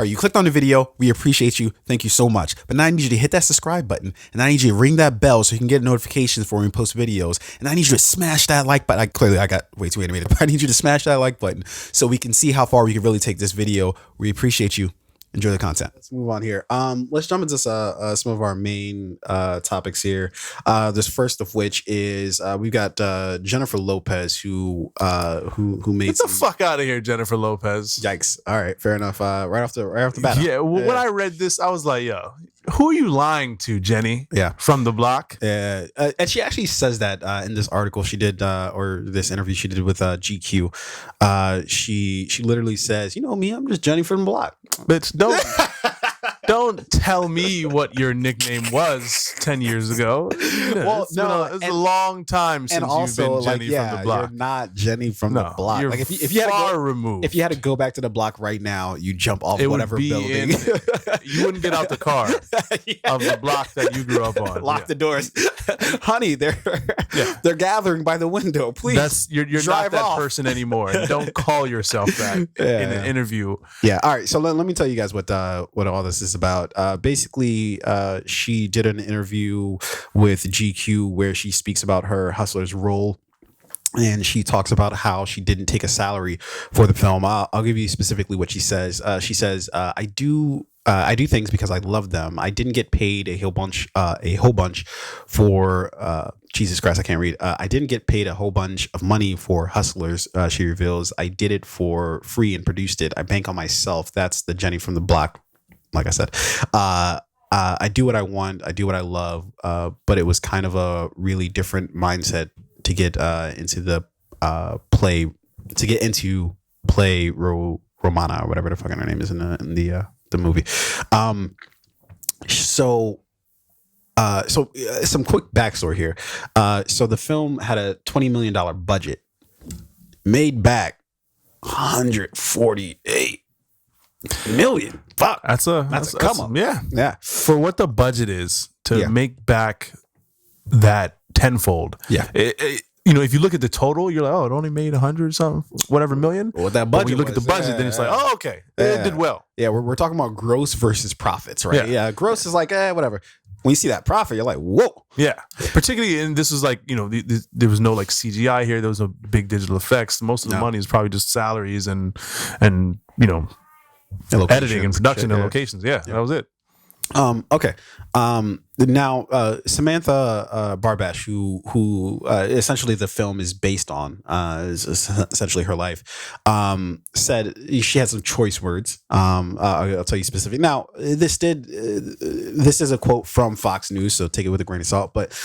or you clicked on the video. We appreciate you. Thank you so much. But now I need you to hit that subscribe button, and I need you to ring that bell so you can get notifications for when we post videos. And I need you to smash that like button. Clearly, I got way too animated, but I need you to smash that like button so we can see how far we can really take this video. We appreciate you. Enjoy the content. Let's move on here. Let's jump into some of our main topics here. This first of which is we've got Jennifer Lopez who made Get the fuck out of here, Jennifer Lopez. Yikes. All right, fair enough. Right off the bat. Yeah, when I read this, I was like, yo, who are you lying to, Jenny? Yeah. From the block? Yeah. And she actually says that in this article she did, or this interview she did with GQ. She literally says, you know me, I'm just Jenny from the block. Bitch, don't tell me what your nickname was 10 years ago. Well, it's a long time since you've been Jenny from the block. You're not Jenny from the block. You're like if you had far to go, removed. If you had to go back to the block right now, you jump off whatever building. You wouldn't get out the car of the block that you grew up on. Lock the doors. Honey, they're gathering by the window. Please. You're not that person anymore. And don't call yourself that in an interview. Yeah. All right. So let me tell you guys what all this is about. Basically, she did an interview with GQ where she speaks about her hustler's role. And she talks about how she didn't take a salary for the film. I'll give you specifically what she says. She says, I do things because I love them. I didn't get paid a whole bunch for Jesus Christ, I can't read. I didn't get paid a whole bunch of money for Hustlers, she reveals. I did it for free and produced it. I bank on myself. That's the Jenny from the block. Like I said, I do what I want. I do what I love. But it was kind of a really different mindset to get into the play Romana or whatever the fucking her name is in the movie. So some quick backstory here. So the film had a $20 million budget, made back 148 million. Fuck, that's a come up. Yeah. For what the budget is to make back that tenfold. Yeah. If you look at the total, you're like, oh, it only made 100 something, whatever million. Well, that budget. When you look at the budget, then it's like, oh, okay, it did well. Yeah, we're talking about gross versus profits, right? Yeah, gross is like, whatever. When you see that profit, you're like, whoa. Yeah, particularly, and this was like, there was no like CGI here. There was no big digital effects. Most of the money is probably just salaries and editing and production and locations. Yeah, that was it. Okay. Now, Samantha Barbash, who essentially the film is based on, is essentially her life, said she had some choice words. I'll tell you specific. Now, this is a quote from Fox News, so take it with a grain of salt. But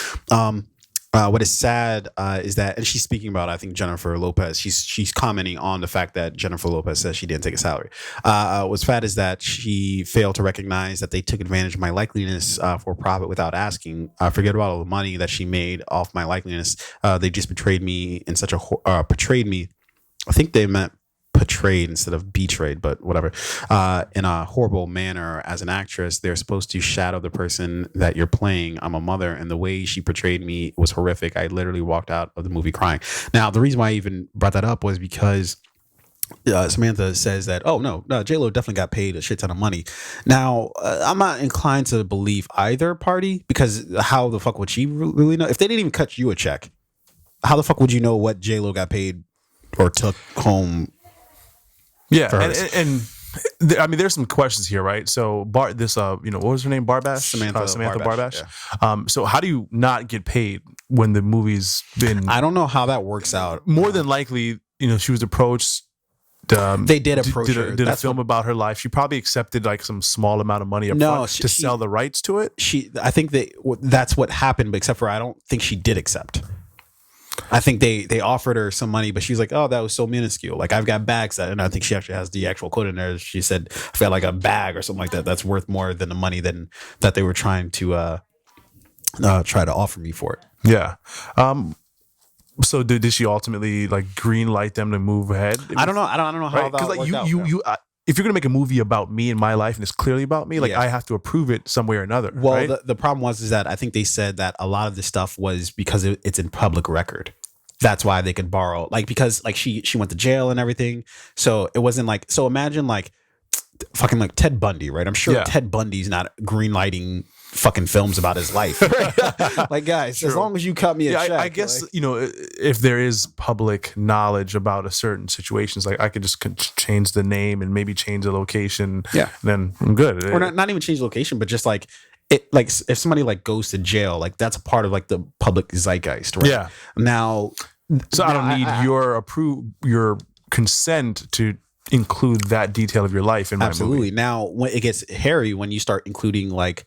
what is sad is that, and she's speaking about, I think, Jennifer Lopez. She's commenting on the fact that Jennifer Lopez says she didn't take a salary. What's sad is that she failed to recognize that they took advantage of my likeliness for profit without asking. Forget about all the money that she made off my likeliness. They just betrayed me in such a portrayed me. I think they meant portrayed instead of betrayed, but whatever, in a horrible manner. As an actress, they're supposed to shadow the person that you're playing. I'm a mother, and the way she portrayed me was horrific. I literally walked out of the movie crying. Now, the reason why I even brought that up was because Samantha says that, oh no, J-Lo definitely got paid a shit ton of money. Now, I'm not inclined to believe either party, because how the fuck would she really know? If they didn't even cut you a check, how the fuck would you know what J-Lo got paid or took home? Yeah, and I mean, there's some questions here, right? So, what was her name? Barbash? Samantha Barbash. Yeah. So, how do you not get paid when the movie's been? I don't know how that works out. More than likely, she was approached. They did approach her. Did a film about her life. She probably accepted like some small amount of money up front to sell the rights to it. I think that's what happened, but except for I don't think she did accept. I think they offered her some money, but she's like, oh, that was so minuscule. Like, I've got bags and I think she actually has the actual quote in there. She said, I felt like a bag or something like that. That's worth more than the money that they were trying to try to offer me for it. Yeah. So did she ultimately like green light them to move ahead? I don't know. I don't know how that worked out. You if you're gonna make a movie about me and my life and it's clearly about me, like I have to approve it some way or another. Well, right? the problem was that I think they said that a lot of the stuff was because it's in public record. That's why they could borrow, like, because like she went to jail and everything. So it wasn't like, so imagine like fucking like Ted Bundy, right? I'm sure Yeah. Ted Bundy's not greenlighting fucking films about his life. Right? Like, guys, as long as you cut me a check. I guess, like, you know, if there is public knowledge about a certain situations, like I could just change the name and maybe change the location. Yeah. Then I'm good. Or not even change location, but just like it, like if somebody like goes to jail, like that's a part of like the public zeitgeist, right? Yeah. Now, So I don't need your consent to include that detail of your life in my absolutely. movie. Now, when it gets hairy, when you start including like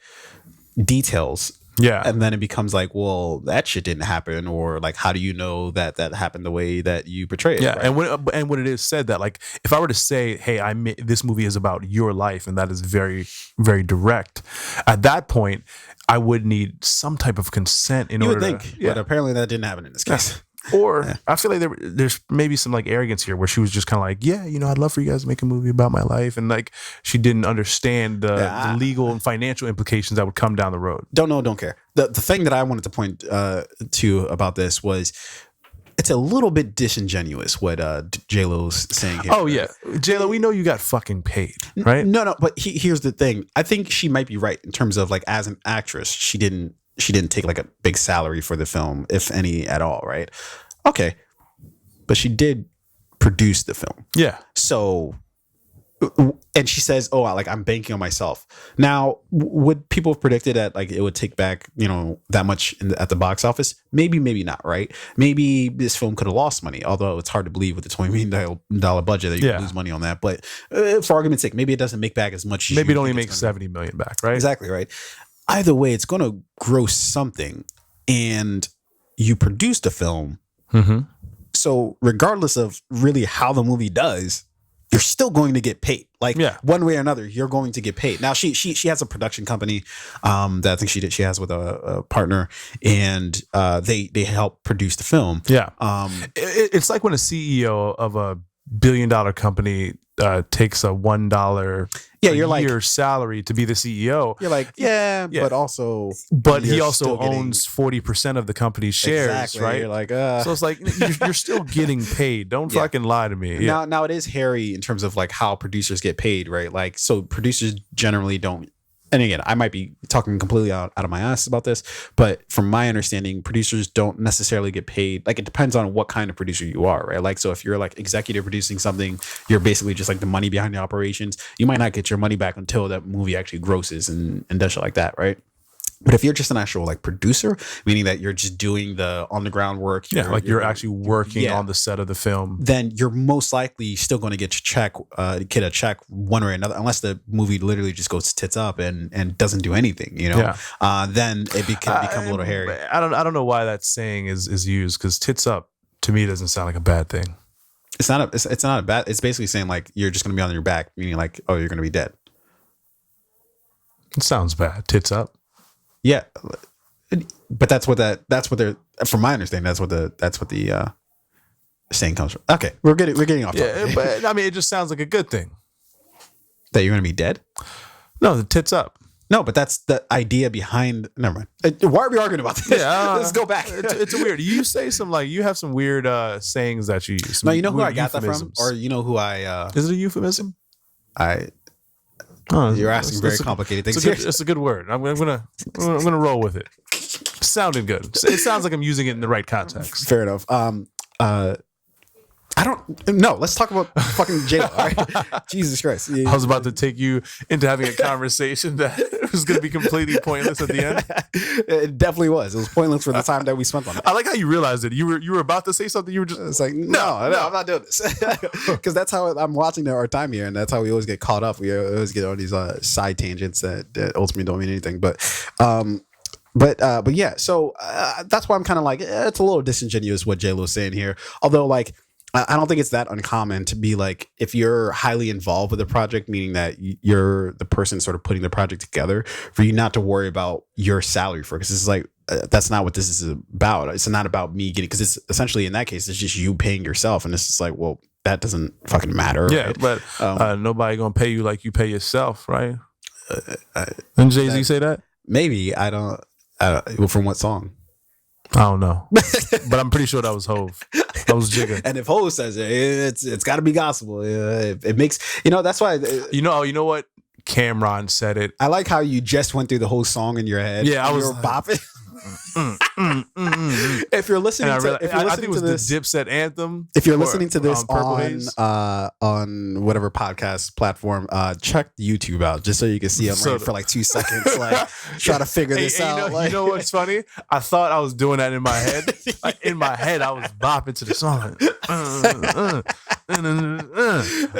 details, Yeah. and then it becomes like, well, that shit didn't happen, or like, how do you know that that happened the way that you portray it? Yeah, right? and when it is said that, like, if I were to say, "Hey, this movie is about your life," and that is very, very direct, at that point, I would need some type of consent in You order would think, but apparently that didn't happen in this case. Or I feel like there's maybe some like arrogance here where she was just kind of like, yeah, you know, I'd love for you guys to make a movie about my life. And like, she didn't understand the legal and financial implications that would come down the road. Don't know, don't care. The thing that I wanted to point to about this was it's a little bit disingenuous what J-Lo's saying here. Oh, yeah. J-Lo, we know you got fucking paid, right? No, but here's the thing. I think she might be right in terms of like, as an actress, she didn't take like a big salary for the film, if any at all, right? Okay. But she did produce the film. Yeah. So, and she says, oh, like I'm banking on myself. Now, would people have predicted that like it would take back, you know, that much at the box office? Maybe, maybe not, right? Maybe this film could have lost money, although it's hard to believe with the $20 million budget that you could lose money on that. But for argument's sake, maybe it doesn't make back as much. Maybe it only makes $70 million back, right? Exactly, right? Either way, it's going to gross something, and you produced a film. Mm-hmm. So regardless of really how the movie does, you're still going to get paid. Like one way or another, you're going to get paid. Now she has a production company that I think she has with a partner, and they help produce the film. Yeah. It's like when a CEO of a $1 billion company takes a $1 year salary to be the CEO. You're like, but he also owns 40% of the company's shares, exactly. right? You're like, so it's like you're still getting paid. Don't fucking lie to me. Now it is hairy in terms of like how producers get paid, right? Like, so producers generally don't. And again, I might be talking completely out of my ass about this, but from my understanding, producers don't necessarily get paid. Like, it depends on what kind of producer you are, right? Like, so if you're like executive producing something, you're basically just like the money behind the operations. You might not get your money back until that movie actually grosses and does shit like that, right? But if you're just an actual like producer, meaning that you're just doing the on the ground work, you're actually working on the set of the film, then you're most likely still going to get a check one way or another, unless the movie literally just goes tits up and doesn't do anything, you know. Then it can become a little hairy. I don't know why that saying is used, because tits up to me doesn't sound like a bad thing. It's not a bad. It's basically saying like you're just going to be on your back, meaning like, oh, you're going to be dead. It sounds bad. Tits up. Yeah, but that's what they're. From my understanding, that's what the saying comes from. Okay, we're getting off topic. Yeah, but I mean, it just sounds like a good thing. That you're gonna be dead? No, the tits up. No, but that's the idea behind. Never mind. Why are we arguing about this? Yeah, let's go back. It's weird. You say some you have some weird sayings that you use. No, you know who I got that from, or you know who I. Is it a euphemism? You're asking very complicated things. It's a good word. I'm gonna roll with it. Sounded good. It sounds like I'm using it in the right context. Fair enough. I don't know. Let's talk about fucking J-Lo. All right? Jesus Christ. I was about to take you into having a conversation that was going to be completely pointless at the end. It definitely was. It was pointless for the time that we spent on it. I like how you realized it. You were about to say something. You were just it's like no, I'm not doing this, because that's how I'm watching our time here, and that's how we always get caught up. We always get all these side tangents that ultimately don't mean anything. But yeah. So that's why I'm kind of like it's a little disingenuous what J-Lo's saying here. Although like, I don't think it's that uncommon to be like, if you're highly involved with a project, meaning that you're the person sort of putting the project together, for you not to worry about your salary for it. Because it's like, that's not what this is about. It's not about me getting, because it's essentially in that case, it's just you paying yourself. And it's just like, well, that doesn't fucking matter. Yeah, right? But nobody going to pay you like you pay yourself, right? Didn't Jay-Z say that? Maybe. I don't. From what song? I don't know, but I'm pretty sure that was Hove. That was Jigga. And if Hove says it, it's got to be gospel. It makes, that's why. You know what? Cameron said it. I like how you just went through the whole song in your head. Yeah, I was bopping. If you're listening I to, think it was this, the Dipset anthem. If you're listening to this on whatever podcast platform, check YouTube out just so you can see him for like 2 seconds, like try to figure this out. You know what's funny? I thought I was doing that in my head. In my head, I was bopping to the song, but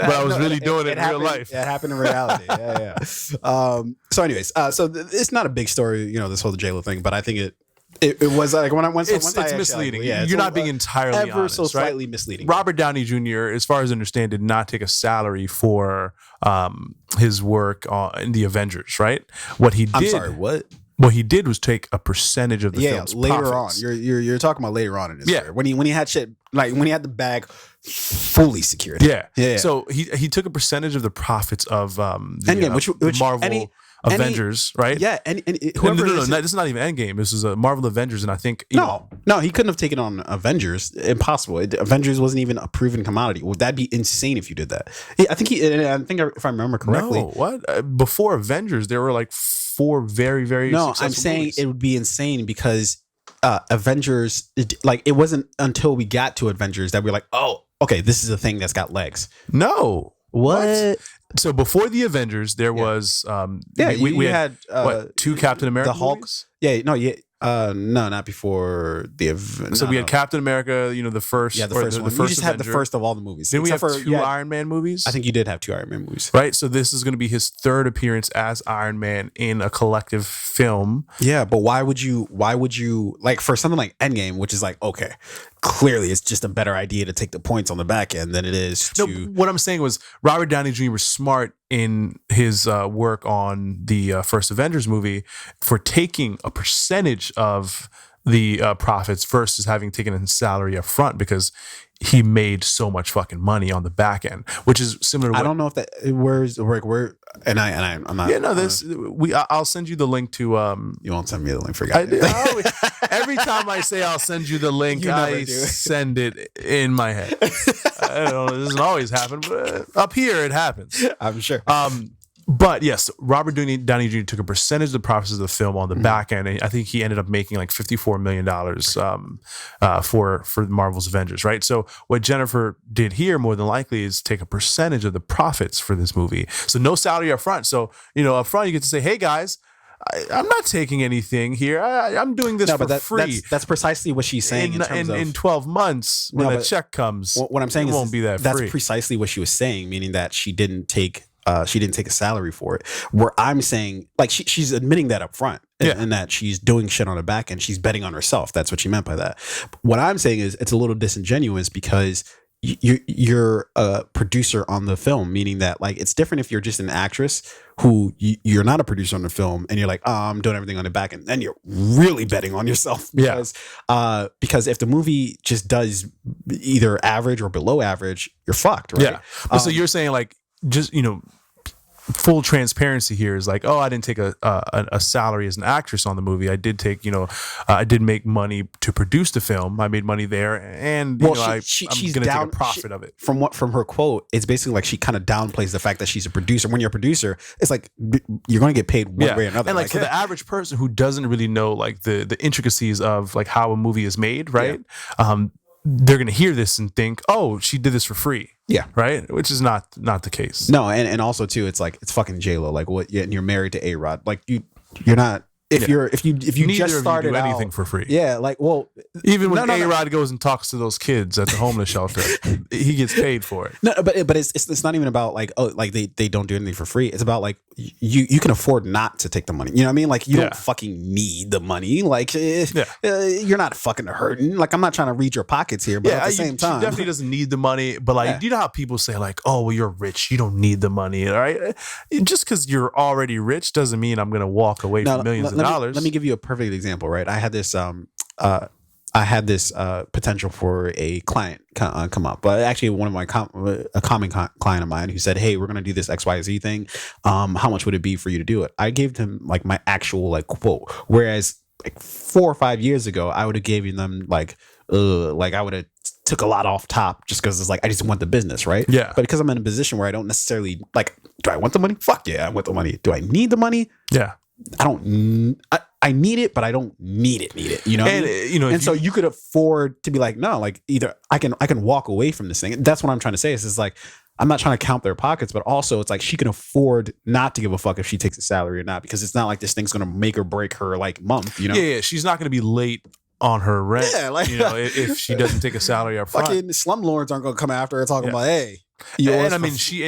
I was really doing it in real life. It happened in reality. Yeah. So, anyways, it's not a big story, this whole J-Lo thing, but I think it was like once it's misleading. You're not being entirely honest, so slightly misleading. Robert Downey Jr., as far as I understand, did not take a salary for his work in the Avengers. Right? What he did? I'm sorry. What? What he did was take a percentage of the film's later profits. On. You're talking about later on in his career when he had shit, like when he had the bag fully secured. Yeah. So he took a percentage of the profits of Endgame, which Marvel. Avengers, right? Yeah, and whoever no, this is not even Endgame. This is a Marvel Avengers, and I think no, he couldn't have taken on Avengers. Impossible. Avengers wasn't even a proven commodity. Would that be insane if you did that? I think if I remember correctly, no, what before Avengers there were like 4 very very successful I'm saying movies. It would be insane because Avengers, it wasn't until we got to Avengers that we were like, oh, okay, this is a thing that's got legs. No, what? So before the Avengers, there was we had 2 Captain America, the Hulk. Movies? No, not before the. So we had Captain America, the first. Yeah, the first one. You just had the first of all the movies. Then we have 2 Iron Man movies. I think you did have 2 Iron Man movies, right? So this is going to be his 3rd appearance as Iron Man in a collective film. Yeah, but why would you like for something like Endgame, which is like, okay, clearly it's just a better idea to take the points on the back end than it is to. No, what I'm saying was Robert Downey Jr. was smart in his work on the first Avengers movie for taking a percentage of the profits versus having taken a salary up front because he made so much fucking money on the back end, which is similar to I don't know if that I'm not. Yeah, no, I'll send you the link to you won't send me the link for every time I say I'll send you the link, I send it in my head. I don't know, it doesn't always happen, but up here it happens. I'm sure. But yes, Robert Downey Jr. took a percentage of the profits of the film on the back end, and I think he ended up making like $54 million for Marvel's Avengers, right? So what Jennifer did here, more than likely, is take a percentage of the profits for this movie. So no salary up front. So up front you get to say, "Hey guys, I'm not taking anything here. I'm doing this for free." That's precisely what she's saying. In 12 months, when the check comes, what I'm saying won't be that free. That's precisely what she was saying, meaning that she didn't take a salary for it. Where I'm saying, like, she's admitting that up front, and that she's doing shit on the back end. She's betting on herself. That's what she meant by that. What I'm saying is it's a little disingenuous because you're a producer on the film, meaning that like it's different if you're just an actress who you're not a producer on the film and you're like, oh, I'm doing everything on the back end. Then you're really betting on yourself because if the movie just does either average or below average, you're fucked, right? Yeah. So you're saying like just full transparency here is like, oh, I didn't take a salary as an actress on the movie. I did take, I did make money to produce the film. I made money there, and I'm going to take a profit of it. From her quote, it's basically like she kind of downplays the fact that she's a producer. When you're a producer, it's like you're going to get paid one way or another. And like for the average person who doesn't really know like the intricacies of like how a movie is made, right? Yeah. They're going to hear this and think, oh, she did this for free. Yeah. Right. Which is not the case. No. And also too, it's like, it's fucking J-Lo. Like what? Yeah. And you're married to A-Rod. Like you're not, if you just started out anything for free. Yeah. Like, well, even when A-Rod goes and talks to those kids at the homeless shelter, he gets paid for it. No, but it's not even about like, oh, like they don't do anything for free. It's about like you can afford not to take the money. You know what I mean? Like you don't fucking need the money. Like you're not fucking hurting. Like I'm not trying to read your pockets here, but at the same time, she definitely doesn't need the money. But like, you know how people say like, oh, well, you're rich, you don't need the money, all right? Just because you're already rich doesn't mean I'm going to walk away from millions of dollars. Let me give you a perfect example, right? I had this potential for a client come up, but actually one of my a common client of mine who said, "Hey, we're gonna do this XYZ thing. How much would it be for you to do it?" I gave him like my actual like quote, whereas like 4 or 5 years ago, I would have given them like I would have took a lot off top just because it's like I just want the business, right? Yeah. But because I'm in a position where I don't necessarily like, do I want the money? Fuck yeah, I want the money. Do I need the money? Yeah. I don't. I need it, but I don't need it. You know, And and so you could afford to be like, no, like either I can walk away from this thing. That's what I'm trying to say. Is like I'm not trying to count their pockets, but also it's like she can afford not to give a fuck if she takes a salary or not, because it's not like this thing's gonna make or break her like month. You know, yeah, she's not going to be late on her rent. Yeah, like if she doesn't take a salary up front. Fucking slumlords aren't gonna come after her talking about, hey. And I mean, she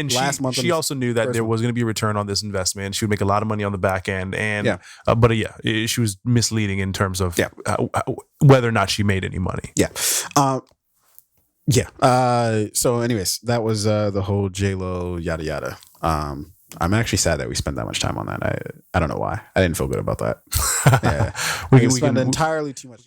also knew that there was going to be a return on this investment. She would make a lot of money on the back end, and but she was misleading in terms of whether or not she made any money. So, anyways, that was the whole J-Lo yada yada. I'm actually sad that we spent that much time on that. I don't know why. I didn't feel good about that. Yeah, we spent entirely too much.